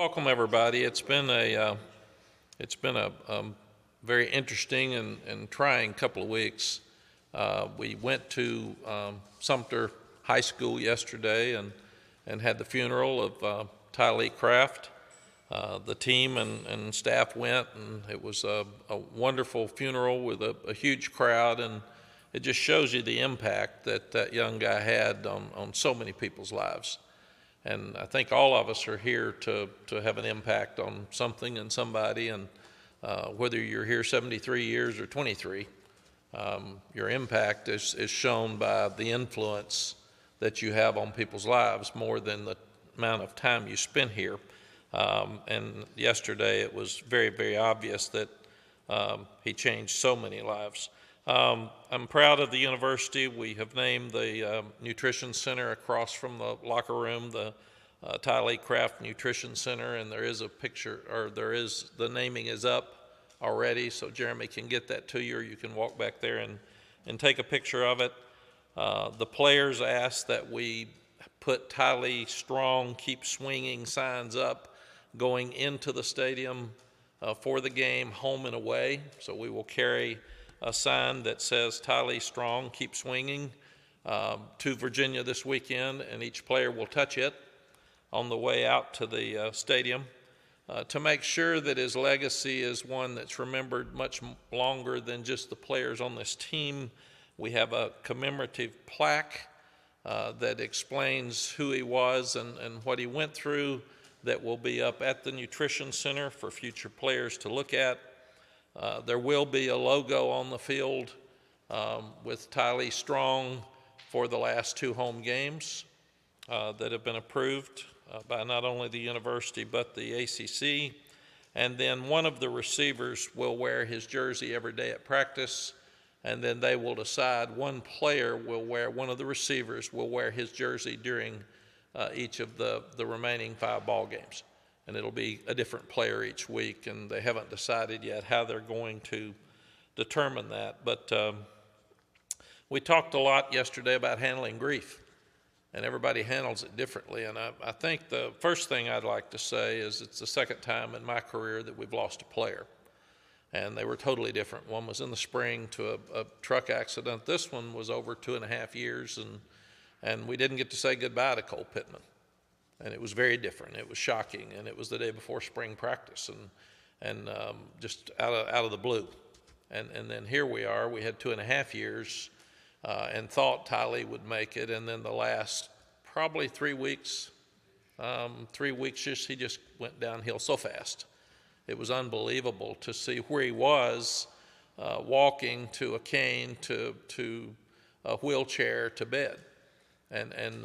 Welcome, everybody. It's been a very interesting and trying couple of weeks. We went to Sumter High School yesterday and had the funeral of Ty Lee Craft. The team and staff went, and it was a wonderful funeral with a huge crowd, and it just shows you the impact that young guy had on so many people's lives. And I think all of us are here to have an impact on something and somebody, and whether you're here 73 years or 23, your impact is shown by the influence that you have on people's lives more than the amount of time you spend here. And yesterday it was very, very obvious that he changed so many lives. I'm proud of the university. We have named the Nutrition Center across from the locker room the Ty Lee Craft Nutrition Center, and there is a picture, or the naming is up already, so Jeremy can get that to you, or you can walk back there and take a picture of it. The players asked that we put Ty Lee Strong, Keep Swinging signs up going into the stadium for the game, home and away. So we will carry a sign that says Ty Lee Strong, Keep Swinging to Virginia this weekend, and each player will touch it on the way out to the stadium to make sure that his legacy is one that's remembered much longer than just the players on this team. We have a commemorative plaque that explains who he was and what he went through that will be up at the Nutrition Center for future players to look at. There will be a logo on the field with Ty Lee Strong for the last 2 home games that have been approved by not only the university but the ACC. And then one of the receivers will wear his jersey every day at practice, and then they will decide one of the receivers will wear his jersey during each of the remaining 5 ball games. And it'll be a different player each week, and they haven't decided yet how they're going to determine that. But we talked a lot yesterday about handling grief, and everybody handles it differently. And I think the first thing I'd like to say is it's the second time in my career that we've lost a player, and they were totally different. One was in the spring to a truck accident. This one was over 2.5 years, and we didn't get to say goodbye to Cole Pittman. And it was very different. It was shocking, and it was the day before spring practice, and just out of the blue. And then here we are. We had 2.5 years, and thought Ty Lee would make it, and then the last probably 3 weeks, he just went downhill so fast. It was unbelievable to see where he was, walking to a cane, to a wheelchair, to bed, and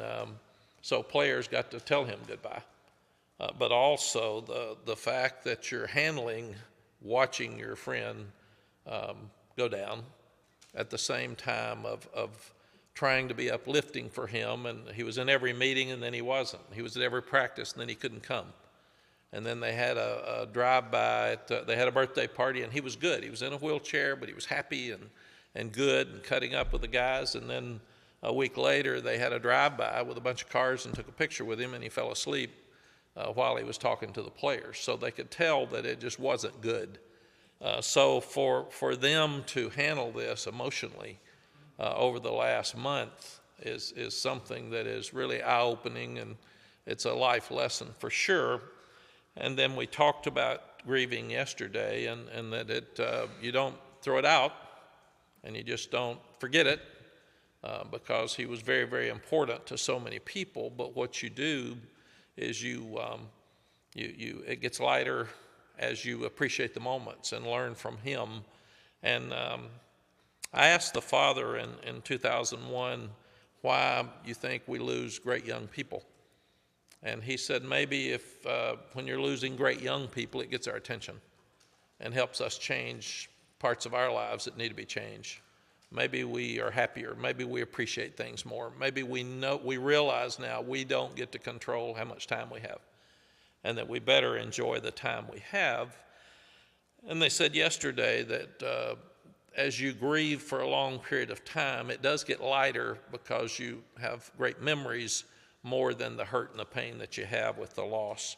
so players got to tell him goodbye. But also the fact that you're watching your friend go down at the same time of trying to be uplifting for him. And he was in every meeting, and then he wasn't. He was at every practice, and then he couldn't come. And then they had a drive-by. They had a birthday party, and he was good. He was in a wheelchair, but he was happy and good and cutting up with the guys. And then a week later, they had a drive-by with a bunch of cars and took a picture with him, and he fell asleep while he was talking to the players. So they could tell that it just wasn't good. So for them to handle this emotionally over the last month is something that is really eye-opening, and it's a life lesson for sure. And then we talked about grieving yesterday, and that you don't throw it out, and you just don't forget it. Because he was very, very important to so many people. But what you do is it gets lighter as you appreciate the moments and learn from him. And I asked the father in 2001 why you think we lose great young people. And he said maybe if when you're losing great young people, it gets our attention and helps us change parts of our lives that need to be changed. Maybe we are happier. Maybe we appreciate things more. Maybe we realize now we don't get to control how much time we have, and that we better enjoy the time we have. And they said yesterday that as you grieve for a long period of time, it does get lighter because you have great memories more than the hurt and the pain that you have with the loss.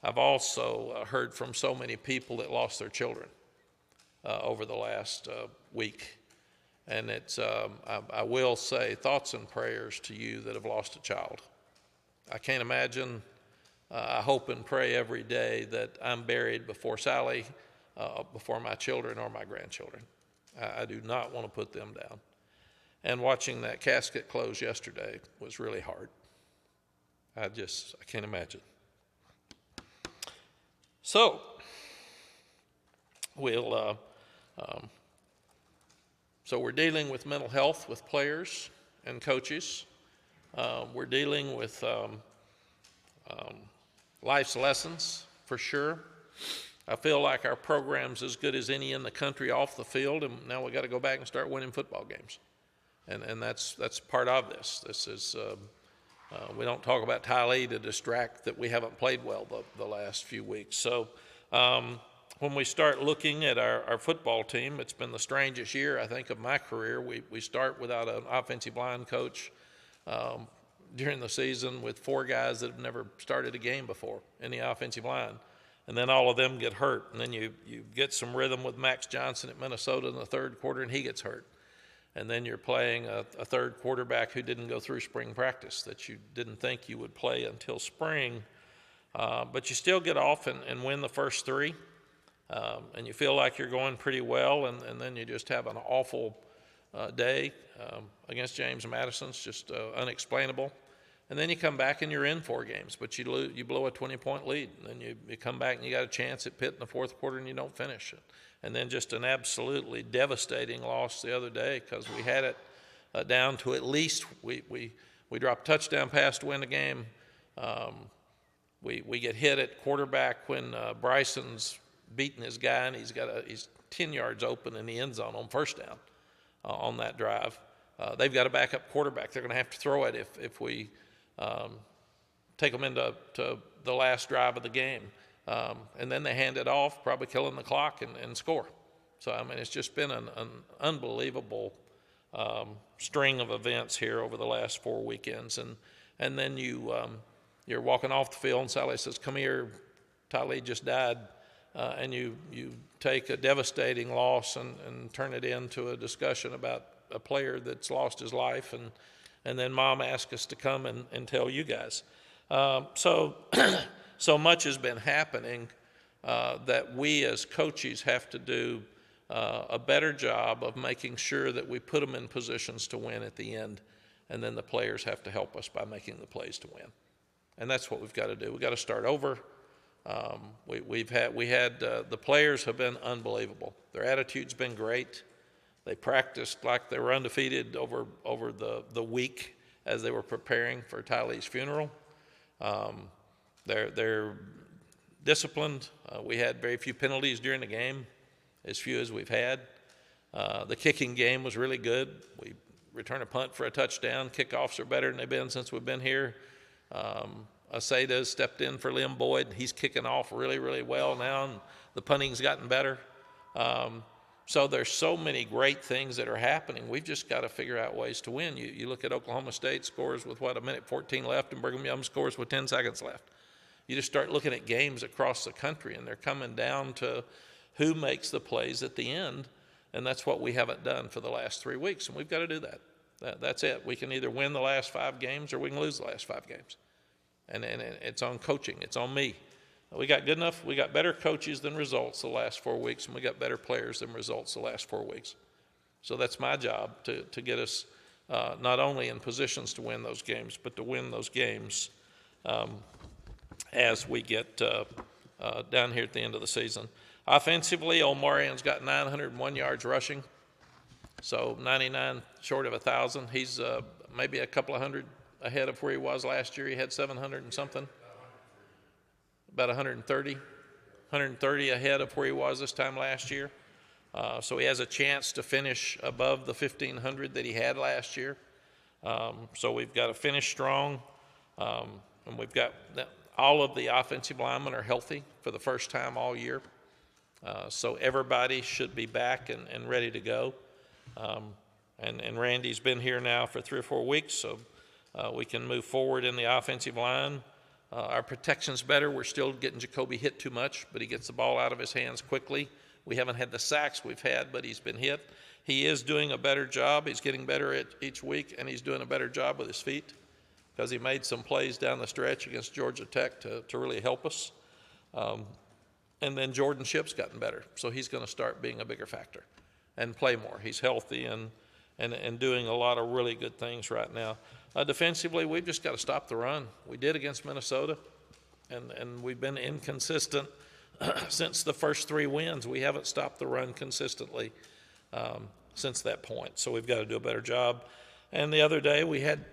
I've also heard from so many people that lost their children over the last week. And it's, I will say, thoughts and prayers to you that have lost a child. I can't imagine. I hope and pray every day that I'm buried before Sally, before my children or my grandchildren. I do not want to put them down. And watching that casket close yesterday was really hard. I can't imagine. So, so we're dealing with mental health with players and coaches. We're dealing with life's lessons, for sure. I feel like our program's as good as any in the country off the field, and now we got to go back and start winning football games. And that's part of this. This is, we don't talk about Tylee to distract that we haven't played well the last few weeks. So when we start looking at our football team, it's been the strangest year, I think, of my career. We start without an offensive line coach during the season with 4 guys that have never started a game before in the offensive line. And then all of them get hurt. And then you get some rhythm with Max Johnson at Minnesota in the third quarter, and he gets hurt. And then you're playing a third quarterback who didn't go through spring practice that you didn't think you would play until spring. But you still get off and win the first 3. And you feel like you're going pretty well, and then you just have an awful day against James Madison. It's just unexplainable. And then you come back and you're in 4 games, but you blow a 20-point lead. And then you come back and you got a chance at Pitt in the fourth quarter and you don't finish it. And then just an absolutely devastating loss the other day because we had it down to at least we dropped a touchdown pass to win the game. We get hit at quarterback when Bryson's beating his guy and he's 10 yards open in the end zone on first down on that drive. They've got a backup quarterback. They're going to have to throw it if we take them into the last drive of the game. And then they hand it off, probably killing the clock and score. So, I mean, it's just been an unbelievable string of events here over the last 4 weekends. And then you're walking off the field and Sally says, "Come here, Tylee just died." And you take a devastating loss and turn it into a discussion about a player that's lost his life. And then Mom asked us to come and tell you guys. So much has been happening that we as coaches have to do a better job of making sure that we put them in positions to win at the end, and then the players have to help us by making the plays to win. And that's what we've got to do. We've got to start over. The players have been unbelievable. Their attitude's been great. They practiced like they were undefeated over the week as they were preparing for Tylee's funeral. They're disciplined. We had very few penalties during the game, as few as we've had. The kicking game was really good. We returned a punt for a touchdown. Kickoffs are better than they've been since we've been here. Aseda stepped in for Liam Boyd. He's kicking off really, really well now, and the punting's gotten better. So there's so many great things that are happening. We've just got to figure out ways to win. You look at Oklahoma State scores with, 1:14 left, and Brigham Young scores with 10 seconds left. You just start looking at games across the country, and they're coming down to who makes the plays at the end, and that's what we haven't done for the last 3 weeks, and we've got to do that. That's it. We can either win the last 5 games or we can lose the last 5 games. And it's on coaching. It's on me. We got good enough. We got better coaches than results the last 4 weeks, and we got better players than results the last 4 weeks. So that's my job to get us not only in positions to win those games, but to win those games as we get down here at the end of the season. Offensively, Old Marian's got 901 yards rushing, so 99 short of 1,000. He's maybe a couple of hundred ahead of where he was last year. He had 700 and something. About 130 ahead of where he was this time last year. So he has a chance to finish above the 1,500 that he had last year. So we've got to finish strong. And we've got all of the offensive linemen are healthy for the first time all year. So everybody should be back and ready to go. And Randy's been here now for 3 or 4 weeks, so we can move forward in the offensive line. Our protection's better. We're still getting Jacoby hit too much, but he gets the ball out of his hands quickly. We haven't had the sacks we've had, but he's been hit. He is doing a better job. He's getting better at each week, and he's doing a better job with his feet because he made some plays down the stretch against Georgia Tech to really help us. And then Jordan Shipp's gotten better, so he's going to start being a bigger factor and play more. He's healthy and doing a lot of really good things right now. Defensively, we've just got to stop the run. We did against Minnesota, and we've been inconsistent since the first 3 wins. We haven't stopped the run consistently since that point, so we've got to do a better job. And the other day we had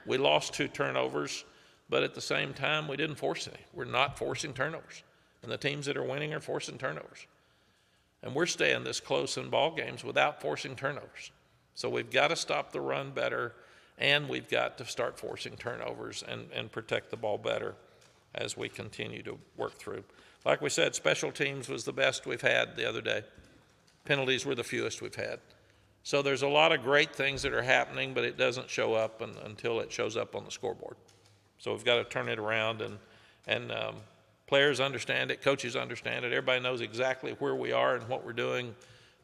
we lost 2 turnovers, but at the same time we didn't force any. We're not forcing turnovers, and the teams that are winning are forcing turnovers. And we're staying this close in ball games without forcing turnovers. So we've got to stop the run better, and we've got to start forcing turnovers and protect the ball better as we continue to work through. Like we said, special teams was the best we've had the other day. Penalties were the fewest we've had. So there's a lot of great things that are happening, but it doesn't show up until it shows up on the scoreboard. So we've got to turn it around, and players understand it, coaches understand it. Everybody knows exactly where we are and what we're doing,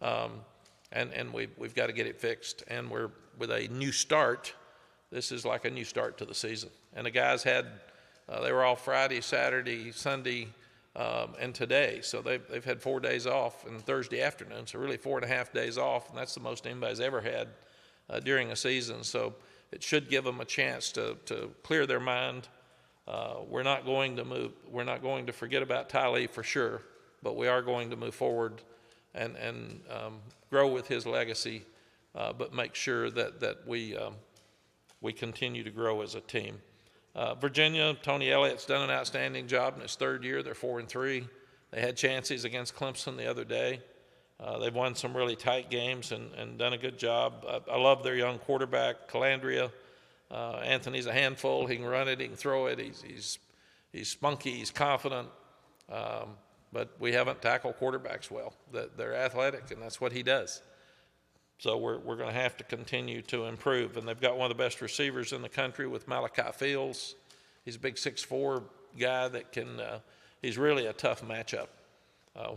and we've got to get it fixed. And we're with a new start. This is like a new start to the season. And the guys they were all Friday, Saturday, Sunday, and today. So they've had 4 days off and Thursday afternoon. So really 4.5 days off, and that's the most anybody's ever had during a season. So it should give them a chance to clear their mind. We're not going to forget about Ty Lee for sure, but we are going to move forward and grow with his legacy, but make sure that we continue to grow as a team. Virginia, Tony Elliott's done an outstanding job in his 3rd year. They're 4-3. They had chances against Clemson the other day. They've won some really tight games and done a good job. I love their young quarterback, Calandria. Anthony's a handful. He can run it. He can throw it. He's spunky. He's confident. But we haven't tackled quarterbacks well. They're athletic, and that's what he does. So we're going to have to continue to improve. And they've got one of the best receivers in the country with Malachi Fields. He's a big 6'4" guy that can he's really a tough matchup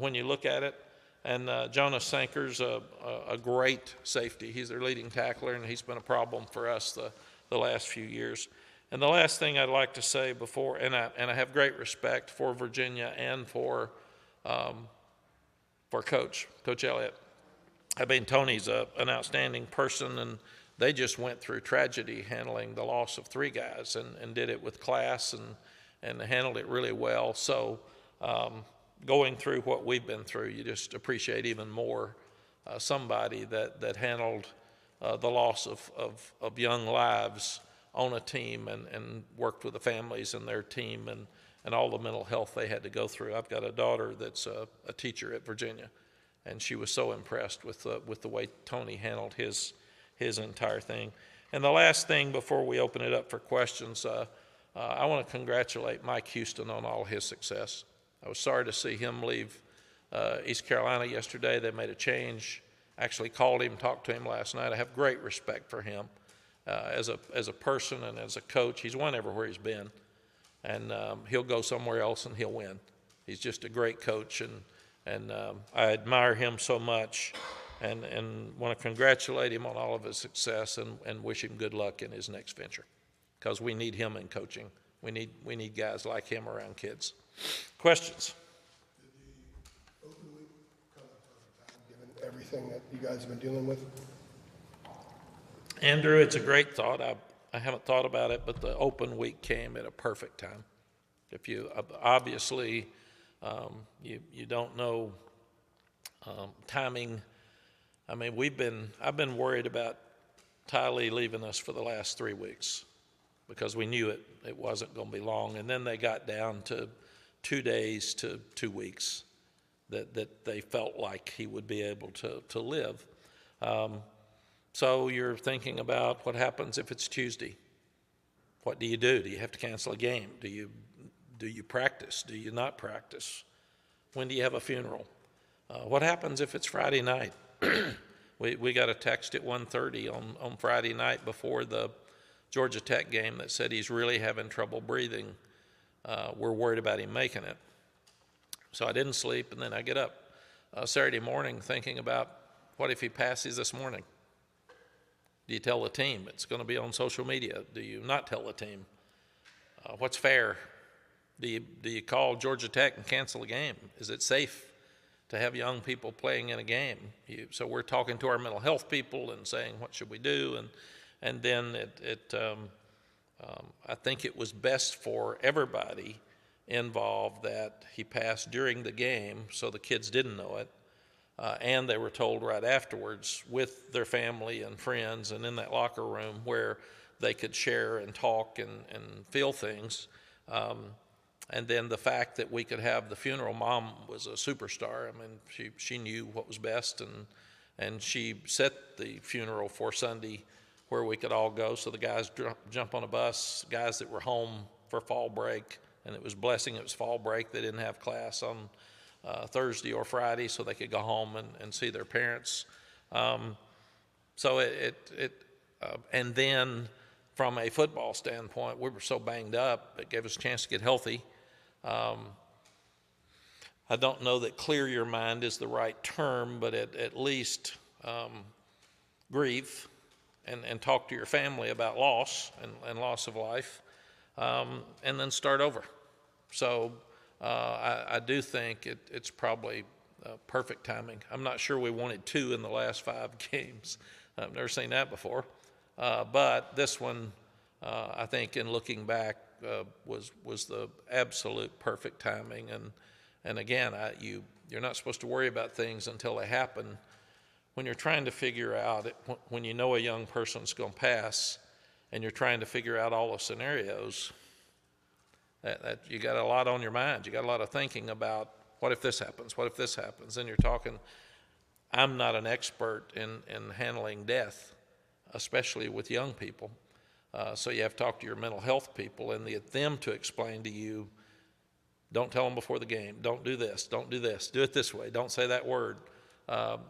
when you look at it. And Jonas Sanker's a great safety. He's their leading tackler, and he's been a problem for us the last few years. And the last thing I'd like to say before, and I have great respect for Virginia and for Coach Elliott. I mean, Tony's an outstanding person, and they just went through tragedy handling the loss of 3 guys and did it with class and handled it really well. So going through what we've been through, you just appreciate even more somebody that handled the loss of young lives on a team and worked with the families and their team and all the mental health they had to go through. I've got a daughter that's a teacher at Virginia, and she was so impressed with the way Tony handled his entire thing. And the last thing before we open it up for questions, I want to congratulate Mike Houston on all his success. I was sorry to see him leave East Carolina yesterday. They made a change. Actually called him, talked to him last night. I have great respect for him as a person and as a coach. He's won everywhere he's been, and he'll go somewhere else and he'll win. He's just a great coach, and I admire him so much, and want to congratulate him on all of his success and wish him good luck in his next venture, because we need him in coaching. We need guys like him around kids. Questions? Did the open week come at a perfect time, given everything that you guys have been dealing with? Andrew, it's a great thought. I haven't thought about it, but the open week came at a perfect time. If you obviously you don't know timing. I mean, I've been worried about Ty Lee leaving us for the last 3 weeks because we knew it wasn't going to be long, and then they got down to 2 days to 2 weeks that they felt like he would be able to live. So you're thinking about what happens if it's Tuesday. What do you do? Do you have to cancel a game? Do you practice? Do you not practice? When do you have a funeral? What happens if it's Friday night? We got a text at 1:30 on Friday night before the Georgia Tech game that said he's really having trouble breathing. we're worried about him making it. So I didn't sleep, and then I get up Saturday morning thinking about, what if he passes this morning? Do you tell the team? It's going to be on social media. Do you not tell the team? What's fair? Do you call Georgia Tech and cancel a game? Is it safe to have young people playing in a game? So we're talking to our mental health people and saying, what should we do? And then I think it was best for everybody involved that he passed during the game, so the kids didn't know it. And they were told right afterwards with their family and friends and in that locker room where they could share and talk and feel things. And then the fact that we could have the funeral, Mom was a superstar. I mean, she knew what was best, and she set the funeral for Sunday where we could all go. So the guys jump on a bus, guys that were home for fall break, and it was blessing. It was fall break. They didn't have class on Thursday or Friday, so they could go home and see their parents. So and then from a football standpoint, we were so banged up, it gave us a chance to get healthy. I don't know that clear your mind is the right term, but at least grieve and talk to your family about loss and loss of life, and then start over. So I do think it's probably perfect timing. I'm not sure we wanted 2 in the last 5 games. I've never seen that before. But this one, I think in looking back, was the absolute perfect timing. And again, you're not supposed to worry about things until they happen. When you're trying to figure out, when you know a young person's going to pass, and you're trying to figure out all the scenarios, that you got a lot on your mind. You got a lot of thinking about, what if this happens? What if this happens? And you're talking, I'm not an expert in handling death, especially with young people. So you have to talk to your mental health people and get them to explain to you, don't tell them before the game, don't do this, don't do this, do it this way, don't say that word.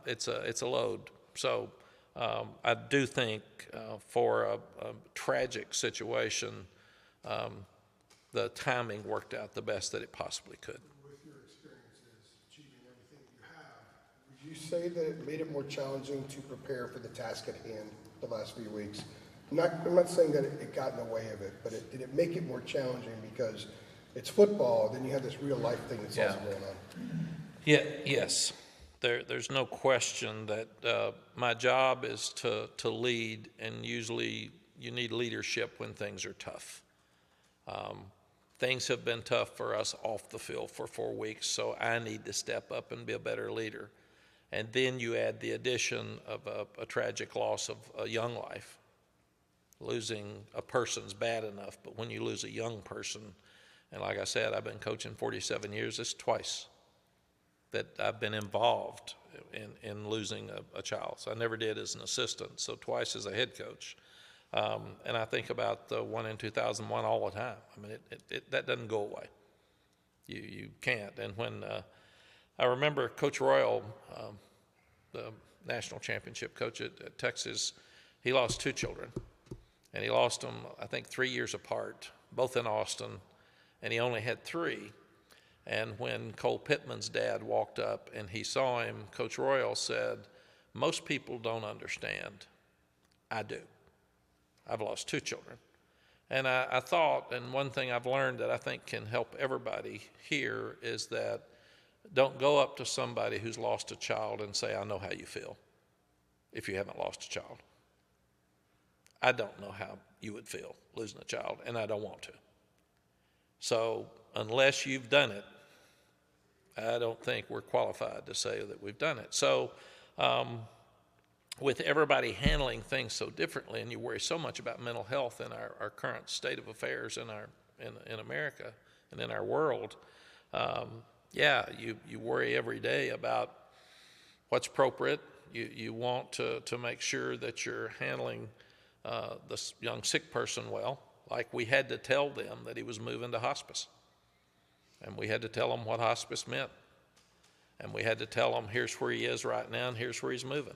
It's a load. So I do think for a tragic situation, the timing worked out the best that it possibly could. With your experiences, achieving everything you have, would you say that it made it more challenging to prepare for the task at hand the last few weeks? I'm not saying that it got in the way of it, but did it make it more challenging because it's football, then you have this real life thing that's also going on? Yeah, yes. There's no question that my job is to lead, and usually you need leadership when things are tough. Things have been tough for us off the field for 4 weeks, so I need to step up and be a better leader. And then you add the addition of a tragic loss of a young life. Losing a person's bad enough, but when you lose a young person, and like I said, I've been coaching 47 years, it's twice that I've been involved in losing a child. So I never did as an assistant, so twice as a head coach. And I think about the one in 2001 all the time. I mean, that doesn't go away. You can't. And when I remember Coach Royal, the national championship coach at Texas, he lost 2 children. And he lost them, I think, 3 years apart, both in Austin, and he only had 3. And when Cole Pittman's dad walked up and he saw him, Coach Royal said, most people don't understand. I do. I've lost 2 children. And I thought, and one thing I've learned that I think can help everybody here is that don't go up to somebody who's lost a child and say, I know how you feel, if you haven't lost a child. I don't know how you would feel losing a child, and I don't want to. So unless you've done it, I don't think we're qualified to say that we've done it. So with everybody handling things so differently, and you worry so much about mental health in our current state of affairs in America and in our world, you worry every day about what's appropriate. You want to make sure that you're handling this young sick person well. Like we had to tell them that he was moving to hospice. And we had to tell them what hospice meant. And we had to tell them, here's where he is right now and here's where he's moving.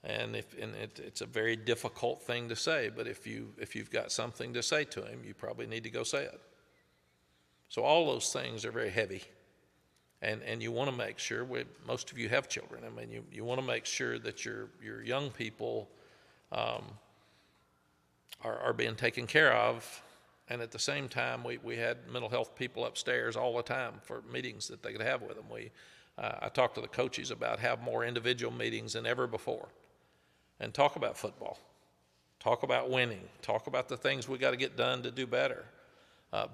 And it's a very difficult thing to say, but if you've got something to say to him, you probably need to go say it. So all those things are very heavy. And you want to make sure, most of you have children, I mean, you want to make sure that your young people are being taken care of. And at the same time, we had mental health people upstairs all the time for meetings that they could have with them. I talked to the coaches about have more individual meetings than ever before and talk about football, talk about winning, talk about the things we got to get done to do better.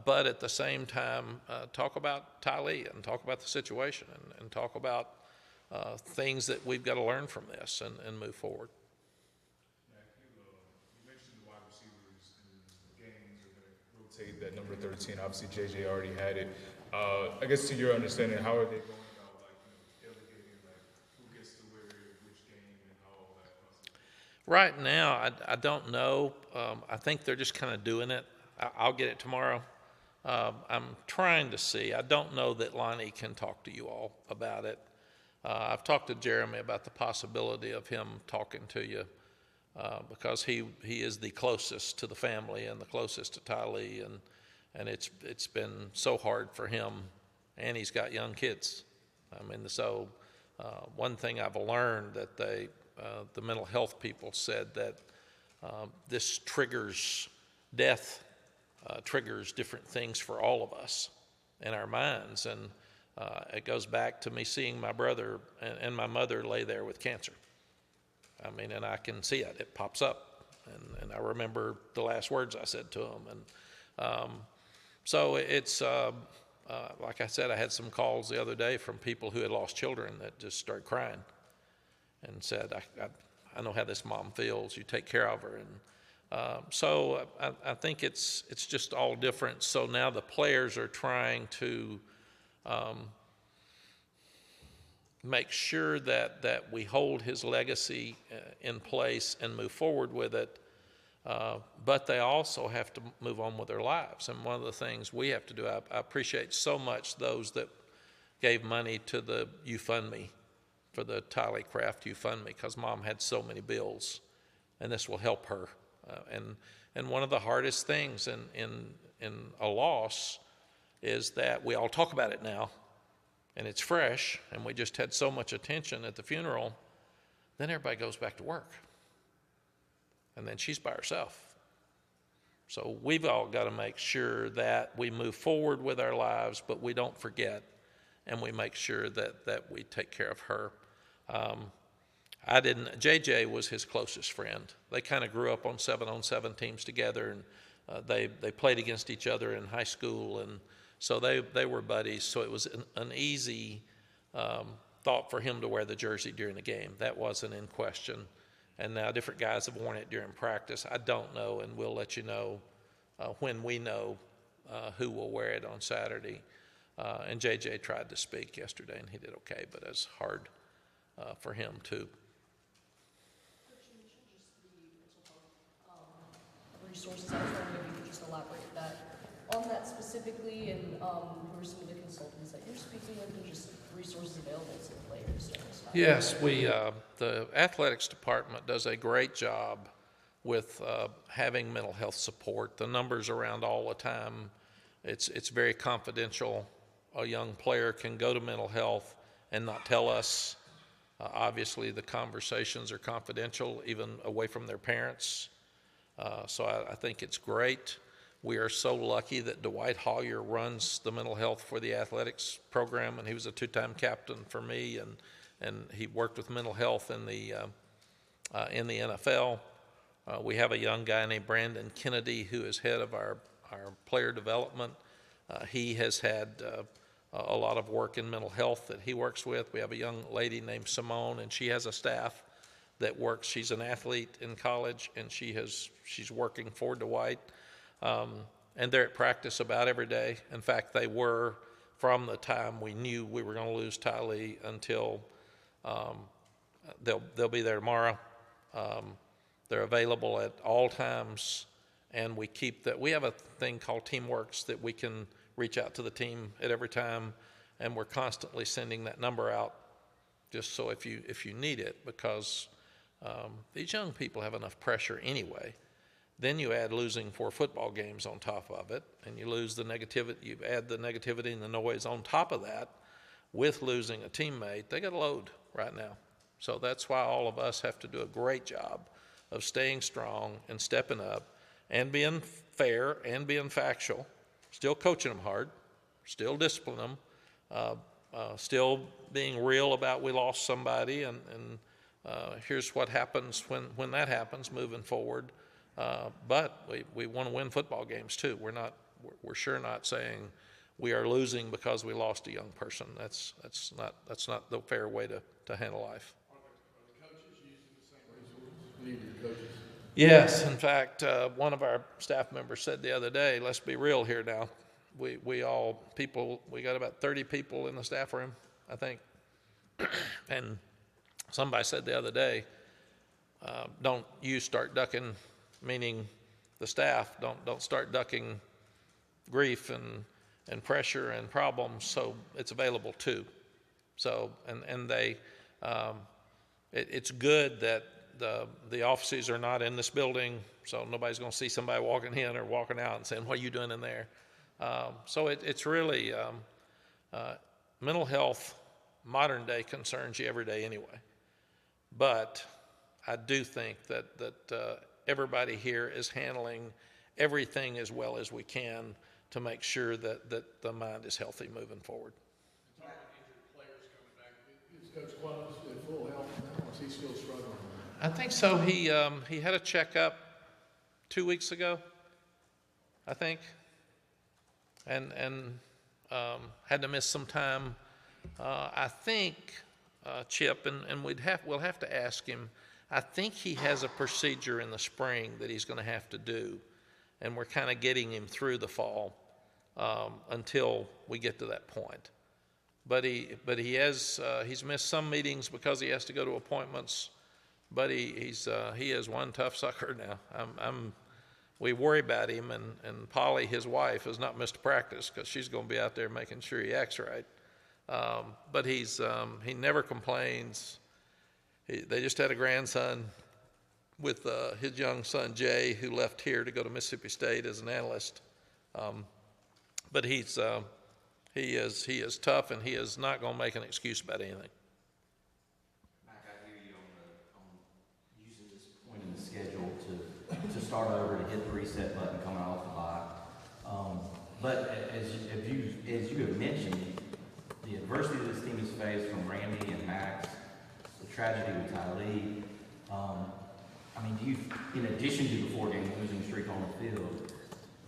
But at the same time, talk about Tylee and talk about the situation and talk about things that we've got to learn from this and move forward. Mack, you mentioned the wide receivers in the games are going to rotate that number 13. Obviously, JJ already had it. I guess to your understanding, how are they going about delegating who gets to wear which game and how all that process? Right now, I don't know. I think they're just kind of doing it. I'll get it tomorrow. I'm trying to see. I don't know that Lonnie can talk to you all about it. I've talked to Jeremy about the possibility of him talking to you because he is the closest to the family and the closest to Tylee, and it's been so hard for him, and he's got young kids. I mean, so one thing I've learned that the mental health people said that this triggers death. Triggers different things for all of us in our minds. And it goes back to me seeing my brother and my mother lay there with cancer. I mean, and I can see it. It pops up. And I remember the last words I said to him. And so it's, like I said, I had some calls the other day from people who had lost children that just started crying and said, I know how this mom feels. You take care of her. And so I think it's just all different. So now the players are trying to make sure that we hold his legacy in place and move forward with it. But they also have to move on with their lives. And one of the things we have to do, I appreciate so much those that gave money to the UFundMe, for the Tylee Craft UFundMe, because Mom had so many bills, and this will help her. And one of the hardest things in a loss is that we all talk about it now, and it's fresh, and we just had so much attention at the funeral, then everybody goes back to work. And then she's by herself. So we've all got to make sure that we move forward with our lives, but we don't forget, and we make sure that we take care of her. JJ was his closest friend. They kind of grew up on 7-on-7 teams together, and they played against each other in high school, and so they were buddies. So it was an easy thought for him to wear the jersey during the game. That wasn't in question. And now different guys have worn it during practice. I don't know, and we'll let you know when we know who will wear it on Saturday. And JJ tried to speak yesterday, and he did okay, but it's hard for him too. Resources. I was wondering if you could just elaborate on that specifically, and who are some of the consultants that you're speaking with, and just resources available to the players during this time? Yes, the athletics department does a great job with having mental health support. The numbers around all the time. It's very confidential. A young player can go to mental health and not tell us. Obviously, the conversations are confidential, even away from their parents. So I think it's great. We are so lucky that Dwight Hollier runs the mental health for the athletics program, and he was a two-time captain for me, and he worked with mental health in the NFL. We have a young guy named Brandon Kennedy who is head of our player development. He has had a lot of work in mental health that he works with. We have a young lady named Simone, and she has a staff that works. She's an athlete in college, and she's working for Dwight. And they're at practice about every day. In fact, they were from the time we knew we were going to lose Tylee until they'll be there tomorrow. They're available at all times, and we keep that. We have a thing called Teamworks that we can reach out to the team at every time, and we're constantly sending that number out just so if you need it, because these young people have enough pressure anyway Then you add losing 4 football games on top of it, and you lose the negativity. You add the negativity and the noise on top of that with losing a teammate. They got a load right now. So that's why all of us have to do a great job of staying strong and stepping up and being fair and being factual, still coaching them hard, still disciplining them, still being real about we lost somebody, and here's what happens when that happens moving forward. But we want to win football games too. We're sure not saying we are losing because we lost a young person. That's not the fair way to handle life. Are the coaches using the same resources? The coaches? Yes, in fact, one of our staff members said the other day, let's be real here now. We got about 30 people in the staff room, I think. And somebody said the other day, don't you start ducking, meaning the staff, don't start ducking grief and pressure and problems, so it's available too. So, and they, it's good that the offices are not in this building, so nobody's going to see somebody walking in or walking out and saying, what are you doing in there? So it's really, mental health, modern day, concerns you every day anyway. But I do think that everybody here is handling everything as well as we can to make sure that the mind is healthy moving forward. Talking about injured players coming back, is Coach Close in full health now, or is he still struggling? I think so. He had a checkup 2 weeks ago, I think, and had to miss some time. I think Chip, and we'll have to ask him. I think he has a procedure in the spring that he's going to have to do, and we're kind of getting him through the fall until we get to that point. But he has he's missed some meetings because he has to go to appointments. But he is one tough sucker now. We worry about him, and Polly, his wife, has not missed a practice because she's going to be out there making sure he acts right. But he never complains. They just had a grandson with his young son Jay, who left here to go to Mississippi State as an analyst. But he is tough, and he is not going to make an excuse about anything. Mack, I hear you on using this point in the schedule to start over, to hit the reset button coming off the bye. But as you have mentioned, the adversity that this team has faced from Randy and Max, the tragedy with Tylee. I mean, do you, in addition to the 4-game losing streak on the field,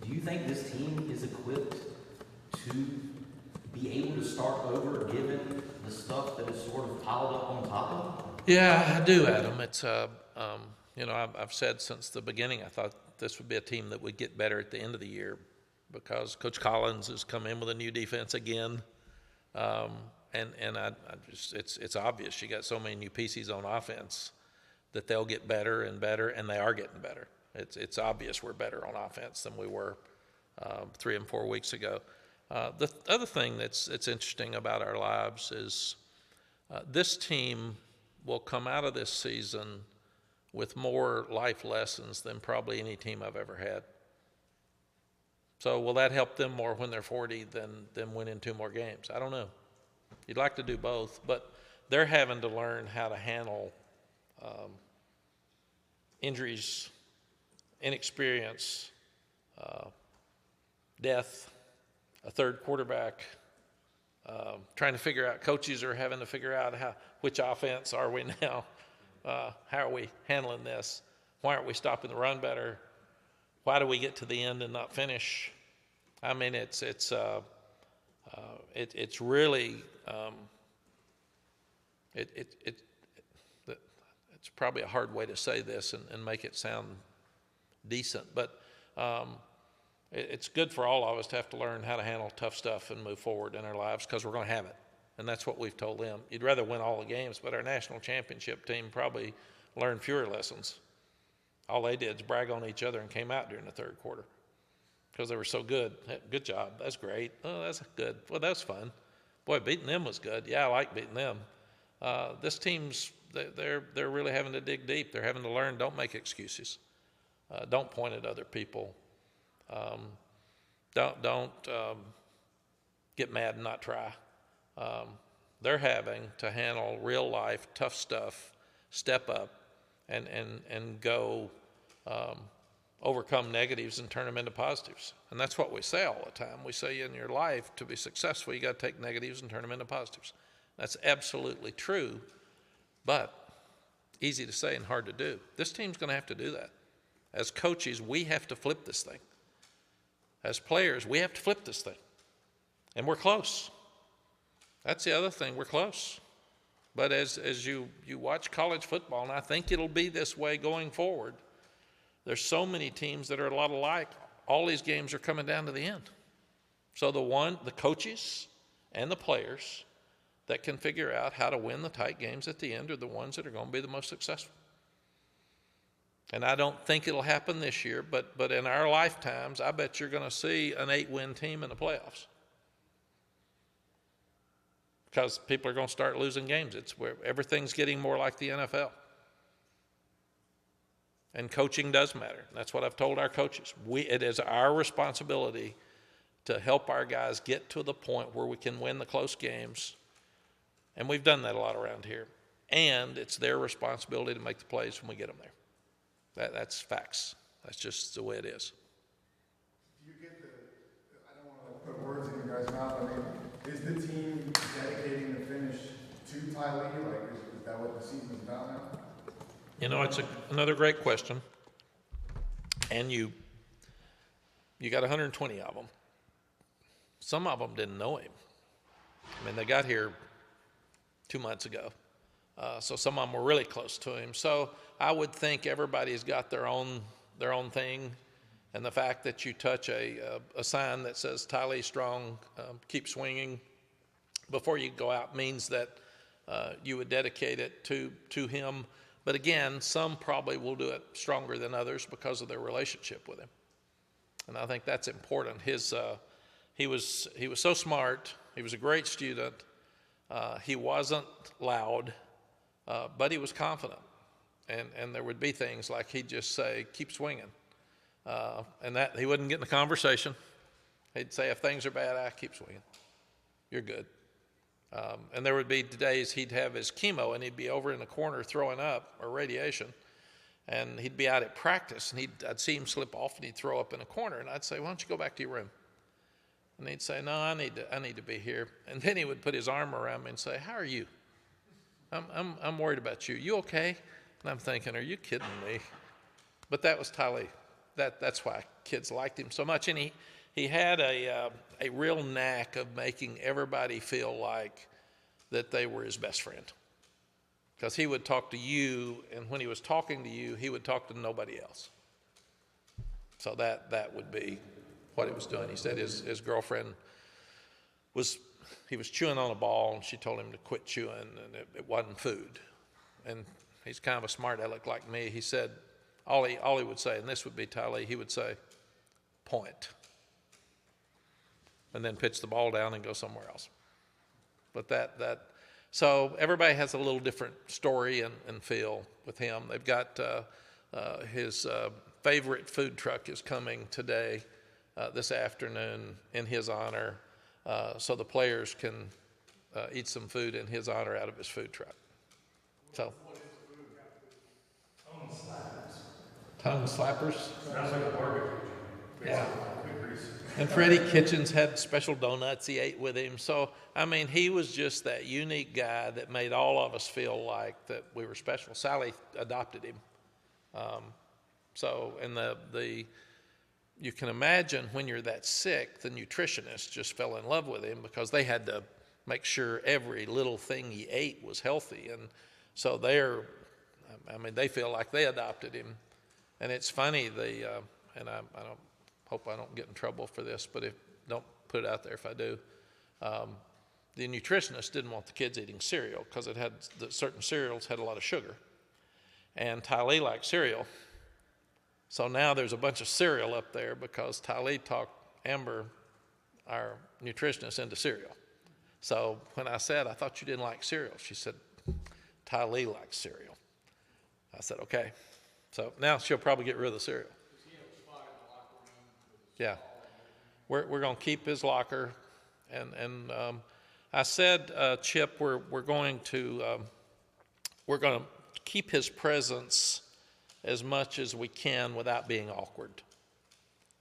do you think this team is equipped to be able to start over given the stuff that is sort of piled up on top of them? Yeah, I do, Adam. It's I've said since the beginning I thought this would be a team that would get better at the end of the year because Coach Collins has come in with a new defense again. And I just, it's obvious you got so many new pieces on offense that they'll get better and better, and they are getting better. It's obvious we're better on offense than we were 3 and 4 weeks ago. The other thing that's interesting about our lives is this team will come out of this season with more life lessons than probably any team I've ever had. So will that help them more when they're 40 than winning 2 more games? I don't know. You'd like to do both, but they're having to learn how to handle injuries, inexperience, death, a third quarterback, trying to figure out, coaches are having to figure out which offense are we now? How are we handling this? Why aren't we stopping the run better? Why do we get to the end and not finish? I mean, it's really it's probably a hard way to say this and make it sound decent, but it's good for all of us to have to learn how to handle tough stuff and move forward in our lives because we're going to have it, and that's what we've told them. You'd rather win all the games, but our national championship team probably learned fewer lessons. All they did is brag on each other and came out during the third quarter because they were so good. Good job. That's great. Oh, that's good. Well, that's fun. Boy, beating them was good. Yeah, I like beating them. This team's, they're really having to dig deep. They're having to learn, don't make excuses. Don't point at other people. Don't get mad and not try. They're having to handle real life, tough stuff, step up, and go overcome negatives and turn them into positives. And that's what we say all the time. We say in your life, to be successful, you got to take negatives and turn them into positives. That's absolutely true, but easy to say and hard to do. This team's going to have to do that. As coaches, we have to flip this thing. As players, we have to flip this thing. And we're close. That's the other thing, we're close. But as you watch college football, and I think it'll be this way going forward, there's so many teams that are a lot alike. All these games are coming down to the end. So the coaches and the players that can figure out how to win the tight games at the end are the ones that are going to be the most successful. And I don't think it'll happen this year, but in our lifetimes, I bet you're going to see an 8-win team in the playoffs. Because people are going to start losing games. It's where everything's getting more like the NFL. And coaching does matter. That's what I've told our coaches. It is our responsibility to help our guys get to the point where we can win the close games. And we've done that a lot around here. And it's their responsibility to make the plays when we get them there. That's facts. That's just the way it is. Do you get I don't want to put words in your guys' mouth. I mean, is the team dedicating the finish to Ty Lee? Like, is that what the season's about now? You know, it's another great question. And you got 120 of them. Some of them didn't know him. I mean, they got here 2 months ago. So some of them were really close to him. So I would think everybody's got their own thing. And the fact that you touch a sign that says Ty Lee Strong, keep swinging before you go out means that you would dedicate it to him. But again, some probably will do it stronger than others because of their relationship with him. And I think that's important. He was so smart. He was a great student. He wasn't loud, but he was confident. And there would be things like he'd just say, keep swinging. And that he wouldn't get in the conversation. He'd say, if things are bad, I keep swinging. You're good. And there would be days he'd have his chemo and he'd be over in the corner throwing up, or radiation, and he'd be out at practice and I'd see him slip off and he'd throw up in a corner, and I'd say, why don't you go back to your room? And he'd say, no, I need to be here. And then he would put his arm around me and say, how are you? I'm worried about you. You okay? And I'm thinking, are you kidding me? But that was Ty Lee. That's why kids liked him so much. And he had a real knack of making everybody feel like that they were his best friend. Because he would talk to you, and when he was talking to you, he would talk to nobody else. So that would be what he was doing. He said his girlfriend was chewing on a ball, and she told him to quit chewing, and it wasn't food. And he's kind of a smart aleck like me. He said, all he would say, and this would be Ty Lee, he would say, point. And then pitch the ball down and go somewhere else. But so everybody has a little different story and feel with him. They've got his favorite food truck is coming today, this afternoon, in his honor, so the players can eat some food in his honor out of his food truck. So. Tongue slappers. Sounds like a barbecue. Yeah. And Freddie Kitchens had special donuts he ate with him. So, I mean, he was just that unique guy that made all of us feel like that we were special. Sally adopted him. You can imagine when you're that sick, the nutritionist just fell in love with him because they had to make sure every little thing he ate was healthy. And so they feel like they adopted him. And it's funny, and I hope I don't get in trouble for this, but don't put it out there if I do. The nutritionist didn't want the kids eating cereal because certain cereals had a lot of sugar. And Ty Lee liked cereal. So now there's a bunch of cereal up there because Ty Lee talked Amber, our nutritionist, into cereal. So when I said, I thought you didn't like cereal, she said, Ty Lee likes cereal. I said, okay. So now she'll probably get rid of the cereal. Yeah. We're going to keep his locker. And I said, Chip, we're going to keep his presence as much as we can without being awkward.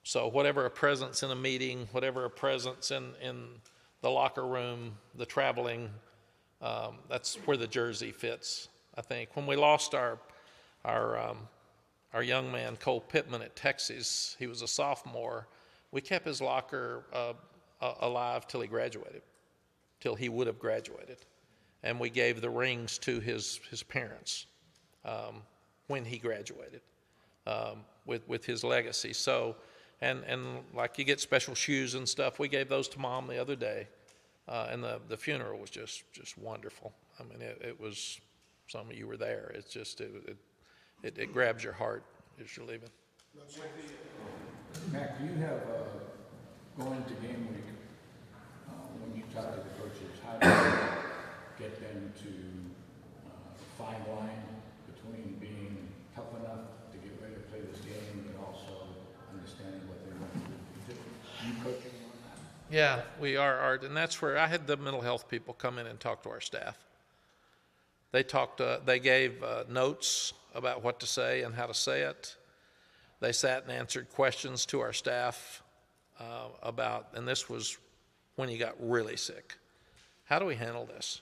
So whatever a presence in a meeting, whatever a presence in the locker room, the traveling, that's where the jersey fits, I think. When we lost our young man, Cole Pittman, at Texas, he was a sophomore, we kept his locker alive till he graduated, till he would have graduated. And we gave the rings to his parents when he graduated with his legacy. So, and like you get special shoes and stuff, we gave those to Mom the other day. And the funeral was just wonderful. I mean, it was, some of you were there. It's just, it grabs your heart as you're leaving. Mack, do you have, going to game week, when you talk to the coaches, how do you get them to fine line between being tough enough to get ready to play this game, but also understanding what they want to do? Are you coaching them on that? Yeah, we are, Art, and that's where I had the mental health people come in and talk to our staff. They gave notes about what to say and how to say it. They sat and answered questions to our staff about, and this was when he got really sick. How do we handle this?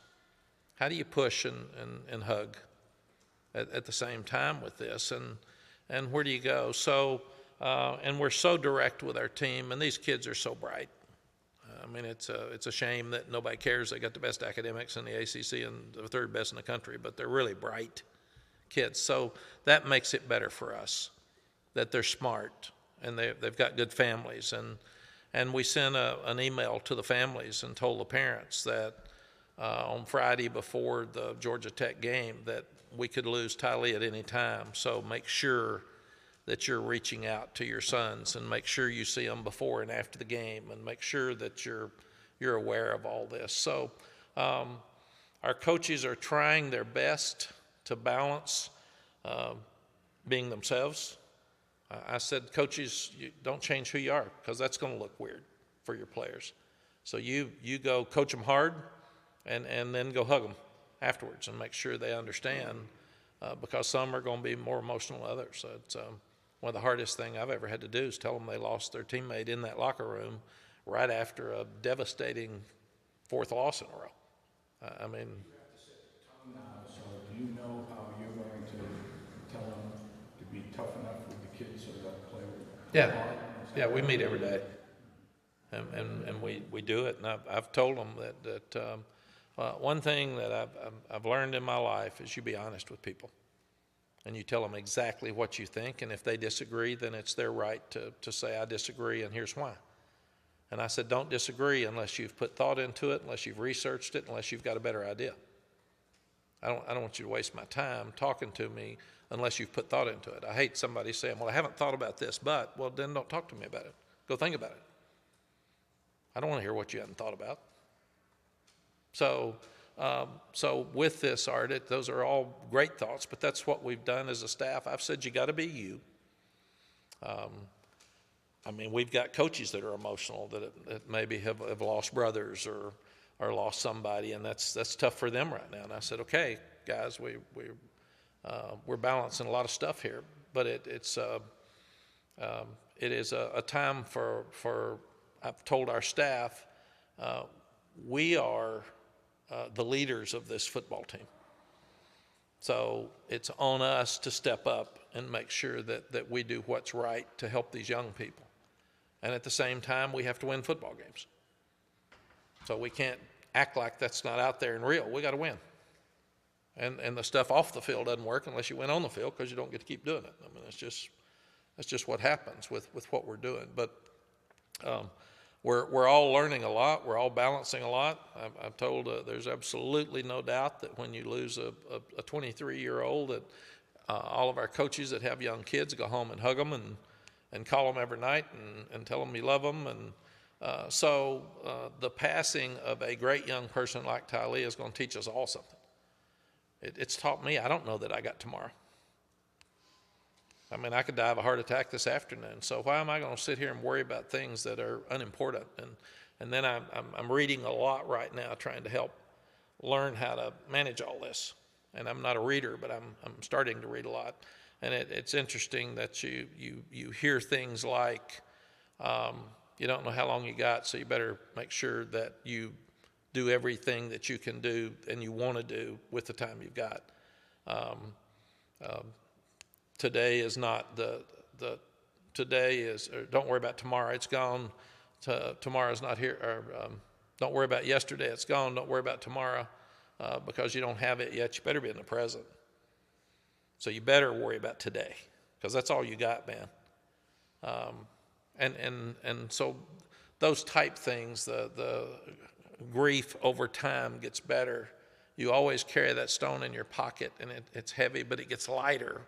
How do you push and hug at the same time with this? And where do you go? So, and we're so direct with our team, and these kids are so bright. I mean, it's a shame that nobody cares. They got the best academics in the ACC and the third best in the country, but they're really bright kids. So that makes it better for us, that they're smart and they've got good families. And we sent an email to the families and told the parents that on Friday before the Georgia Tech game that we could lose Tylee at any time. So make sure that you're reaching out to your sons and make sure you see them before and after the game and make sure that you're aware of all this. So our coaches are trying their best to balance being themselves. I said, coaches, you don't change who you are because that's going to look weird for your players. So you go coach them hard and then go hug them afterwards and make sure they understand because some are going to be more emotional than others. So it's one of the hardest things I've ever had to do is tell them they lost their teammate in that locker room right after a devastating fourth loss in a row. I mean, So do you know how you're going to tell them to be tough enough with the kids so they'll play hard? yeah, we meet every day, and we do it. And I've told them that one thing that I've learned in my life is you be honest with people, and you tell them exactly what you think. And if they disagree, then it's their right to say I disagree, and here's why. And I said, don't disagree unless you've put thought into it, unless you've researched it, unless you've got a better idea. I don't want you to waste my time talking to me unless you've put thought into it. I hate somebody saying, well, I haven't thought about this, but, well, then don't talk to me about it. Go think about it. I don't want to hear what you haven't thought about. So with this, Art, those are all great thoughts, but that's what we've done as a staff. I've said you got to be you. I mean, we've got coaches that are emotional that maybe have lost brothers or lost somebody, and that's tough for them right now. And I said, okay, guys, we're balancing a lot of stuff here, but it is a time for I've told our staff we are the leaders of this football team. So it's on us to step up and make sure that we do what's right to help these young people. And at the same time, we have to win football games. So we can't act like that's not out there and real. We got to win. And the stuff off the field doesn't work unless you win on the field because you don't get to keep doing it. I mean, that's just what happens with what we're doing. But we're all learning a lot. We're all balancing a lot. I've told there's absolutely no doubt that when you lose a 23-year-old, that all of our coaches that have young kids go home and hug them and call them every night and tell them you love them. And so the passing of a great young person like Tylee is going to teach us all something. It's taught me I don't know that I got tomorrow. I mean, I could die of a heart attack this afternoon. So why am I going to sit here and worry about things that are unimportant? And then I'm reading a lot right now, trying to help learn how to manage all this. And I'm not a reader, but I'm starting to read a lot. And it's interesting that you hear things like, you don't know how long you got, so you better make sure that you do everything that you can do and you want to do with the time you've got. Today is not today is, or don't worry about tomorrow, it's gone. Tomorrow's not here, or don't worry about yesterday, it's gone. Don't worry about tomorrow because you don't have it yet. You better be in the present. So you better worry about today because that's all you got, man. And so those type things, the grief over time gets better. You always carry that stone in your pocket, and it's heavy, but it gets lighter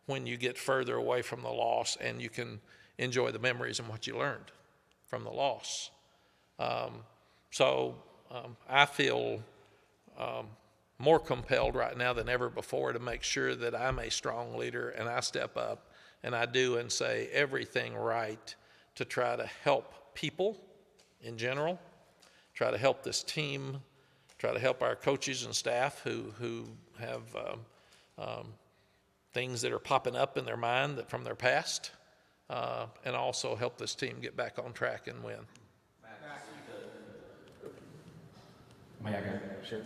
when you get further away from the loss and you can enjoy the memories and what you learned from the loss. So I feel more compelled right now than ever before to make sure that I'm a strong leader and I step up and I do and say everything right to try to help people in general, try to help this team, try to help our coaches and staff who have things that are popping up in their mind that from their past, and also help this team get back on track and win. May I go? Sure.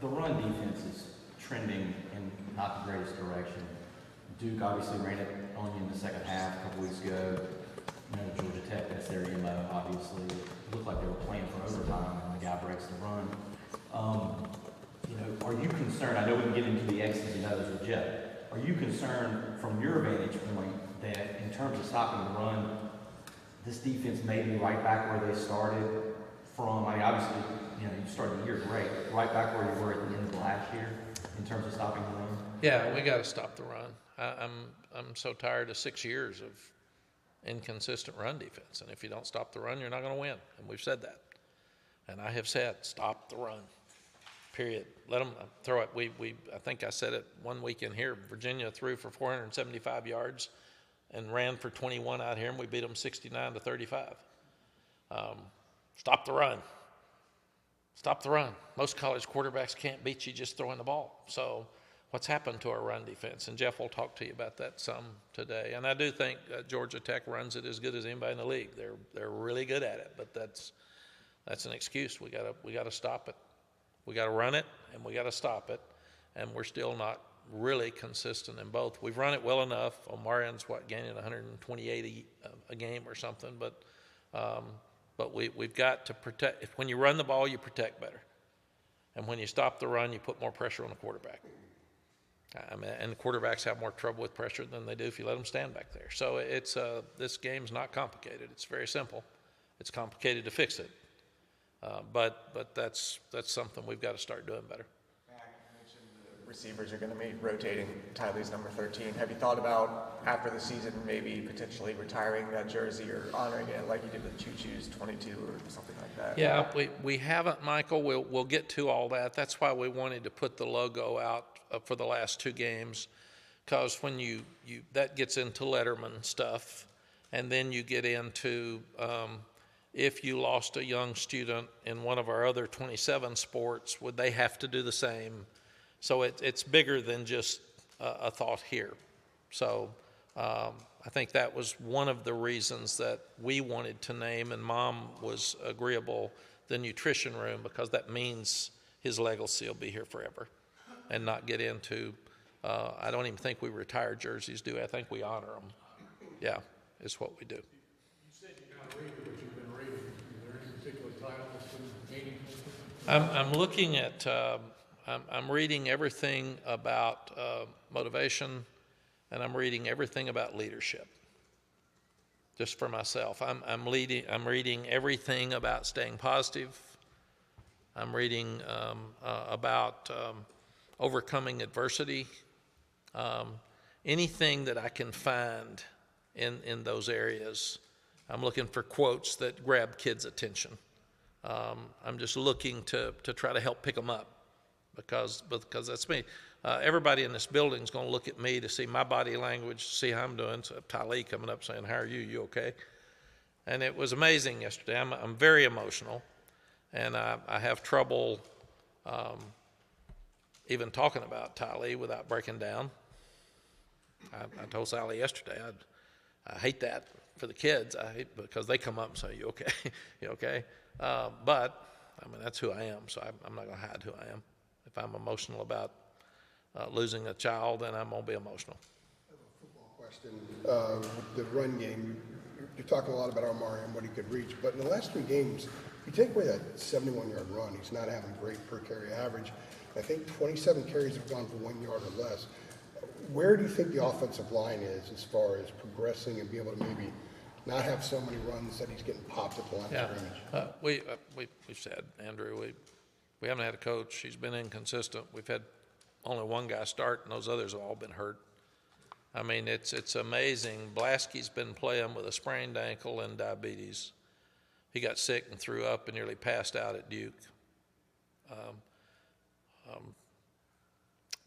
The run defense is trending in not the greatest direction. Duke obviously ran it on you in the second half a couple weeks ago. You know, Georgia Tech, that's their MO, obviously. It looked like they were playing for overtime when the guy breaks the run. You know, are you concerned, I know we can get into the X's and O's with Jeff, are you concerned from your vantage point that in terms of stopping the run, this defense may be right back where they started from? I mean, obviously, you know, you started the year great, right back where you were at the end of last year in terms of stopping the run? Yeah, we got to stop the run. I'm so tired of 6 years of inconsistent run defense, and if you don't stop the run, you're not going to win, and we've said that. And I have said, stop the run, period. Let them throw it. I think I said it one weekend here. Virginia threw for 475 yards and ran for 21 out here, and we beat them 69-35. Stop the run. Stop the run. Most college quarterbacks can't beat you just throwing the ball. So what's happened to our run defense? And Jeff will talk to you about that some today. And I do think Georgia Tech runs it as good as anybody in the league. They're really good at it, but that's an excuse. We gotta stop it. We gotta run it and we gotta stop it. And we're still not really consistent in both. We've run it well enough. Omarian's gaining 128 a game or something, but we've got to protect. When you run the ball, you protect better. And when you stop the run, you put more pressure on the quarterback. I mean, and the quarterbacks have more trouble with pressure than they do if you let them stand back there. So it's this game's not complicated. It's very simple. It's complicated to fix it. But that's something we've got to start doing better. Mack, you mentioned the receivers are going to be rotating. Tylee's number 13. Have you thought about, after the season, maybe potentially retiring that jersey or honoring it like you did with Choo-Choo's 22 or something like that? Yeah, we haven't, Michael. We'll get to all that. That's why we wanted to put the logo out for the last two games, because when you that gets into Letterman stuff, and then you get into if you lost a young student in one of our other 27 sports, would they have to do the same? So it's bigger than just a thought here. So I think that was one of the reasons that we wanted to name, and Mom was agreeable, the nutrition room, because that means his legacy will be here forever and not get into, I don't even think we retire jerseys, do I? I think we honor them. Yeah, it's what we do. You said you're not reading what you've been reading. Is there any particular title that's been meaningful? I'm looking at, I'm reading everything about motivation, and I'm reading everything about leadership, just for myself. I'm reading everything about staying positive. I'm reading about overcoming adversity. Anything that I can find in those areas. I'm looking for quotes that grab kids' attention. I'm just looking to try to help pick them up because that's me. everybody in this building is going to look at me to see my body language, see how I'm doing. So Tylee coming up saying, "How are you? You okay?" And it was amazing yesterday. I'm very emotional, and I have trouble even talking about Tylee without breaking down. I told Sally yesterday, I hate that for the kids. I hate because they come up and say, "You okay? You okay?" But I mean, that's who I am, so I'm not going to hide who I am. If I'm emotional about losing a child, then I'm going to be emotional. I have a football question. With the run game, you're talking a lot about Omari and what he could reach, but in the last 3 games, if you take away that 71-yard run, he's not having great per carry average. I think 27 carries have gone for 1 yard or less. Where do you think the offensive line is as far as progressing and be able to maybe not have so many runs that he's getting popped at the line of scrimmage? We've said, Andrew, we haven't had a coach. He's been inconsistent. We've had only one guy start, and those others have all been hurt. I mean, it's amazing. Blaskey's been playing with a sprained ankle and diabetes. He got sick and threw up and nearly passed out at Duke.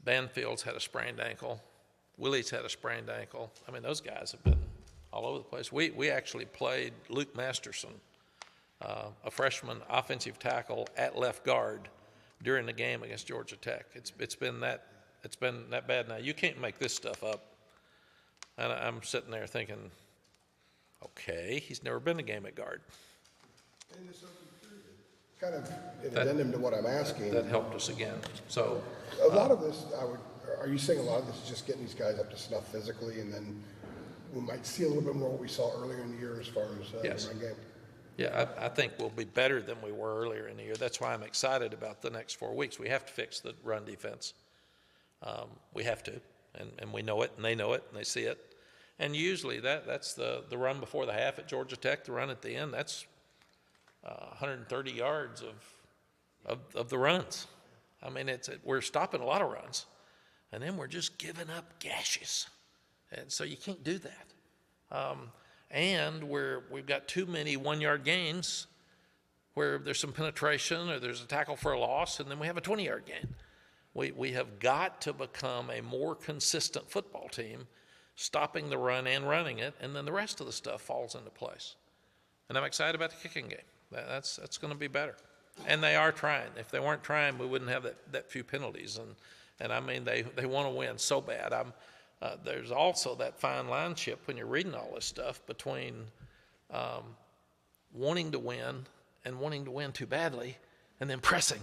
Banfield's had a sprained ankle. Willie's had a sprained ankle. I mean, those guys have been all over the place. We actually played Luke Masterson, a freshman offensive tackle, at left guard during the game against Georgia Tech. It's been that bad. Now you can't make this stuff up. And I'm sitting there thinking, okay, he's never been a game at guard. In this open period, kind of an addendum to what I'm asking. That helped us again. So a lot of this, are you saying a lot of this is just getting these guys up to snuff physically, and then we might see a little bit more what we saw earlier in the year as far as Yes. the run game? Yeah, I think we'll be better than we were earlier in the year. That's why I'm excited about the next 4 weeks. We have to fix the run defense. We have to, and we know it, and they know it, and they see it. And usually that's the run before the half at Georgia Tech, the run at the end. That's 130 yards of the runs. I mean, we're stopping a lot of runs, and then we're just giving up gashes, and so you can't do that. And we've got too many 1-yard gains where there's some penetration or there's a tackle for a loss, and then we have a 20-yard gain. We have got to become a more consistent football team, stopping the run and running it, and then the rest of the stuff falls into place. And I'm excited about the kicking game. That's going to be better. And they are trying. If they weren't trying, we wouldn't have that few penalties. And I mean, they want to win so bad. There's also that fine line chip when you're reading all this stuff between wanting to win and wanting to win too badly and then pressing.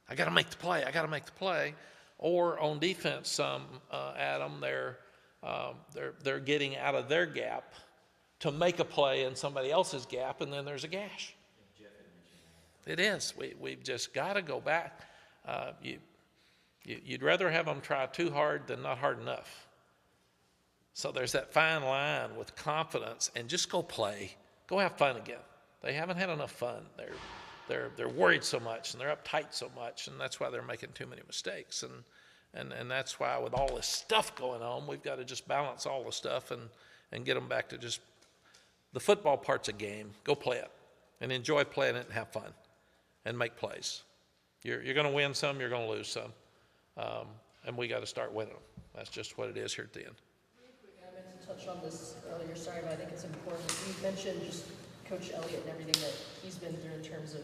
I got to make the play. I got to make the play. Or on defense, Adam, they're getting out of their gap to make a play in somebody else's gap, and then there's a gash. It is. We've just got to go back. You'd rather have them try too hard than not hard enough. So there's that fine line with confidence and just go play. Go have fun again. They haven't had enough fun. They're worried so much and they're uptight so much, and that's why they're making too many mistakes. And that's why with all this stuff going on, we've got to just balance all the stuff and get them back to just the football part's a game. Go play it and enjoy playing it and have fun and make plays. You're going to win some, you're going to lose some, and we got to start winning them. That's just what it is here at the end. Really quick, I meant to touch on this earlier, sorry, but I think it's important. You mentioned just Coach Elliott and everything that he's been through in terms of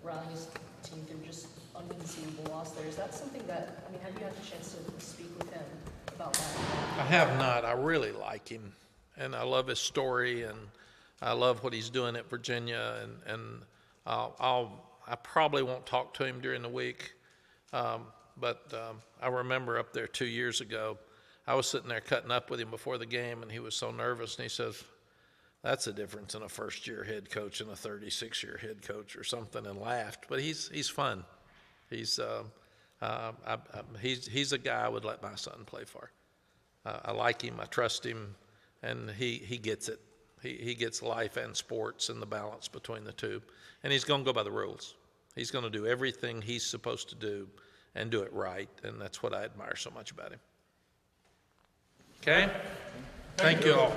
rallying his team through just unconceivable loss there. Is that something that, I mean, have you had a chance to speak with him about that? I have not. I really like him, and I love his story, and I love what he's doing at Virginia, and I probably won't talk to him during the week, but I remember up there 2 years ago, I was sitting there cutting up with him before the game, and he was so nervous, and he says, "That's the difference in a first-year head coach and a 36-year head coach," or something, and laughed. But he's fun. He's a guy I would let my son play for. I like him. I trust him, and he gets it. He gets life and sports and the balance between the two. And he's going to go by the rules. He's going to do everything he's supposed to do and do it right, and that's what I admire so much about him. Okay? Thank you all.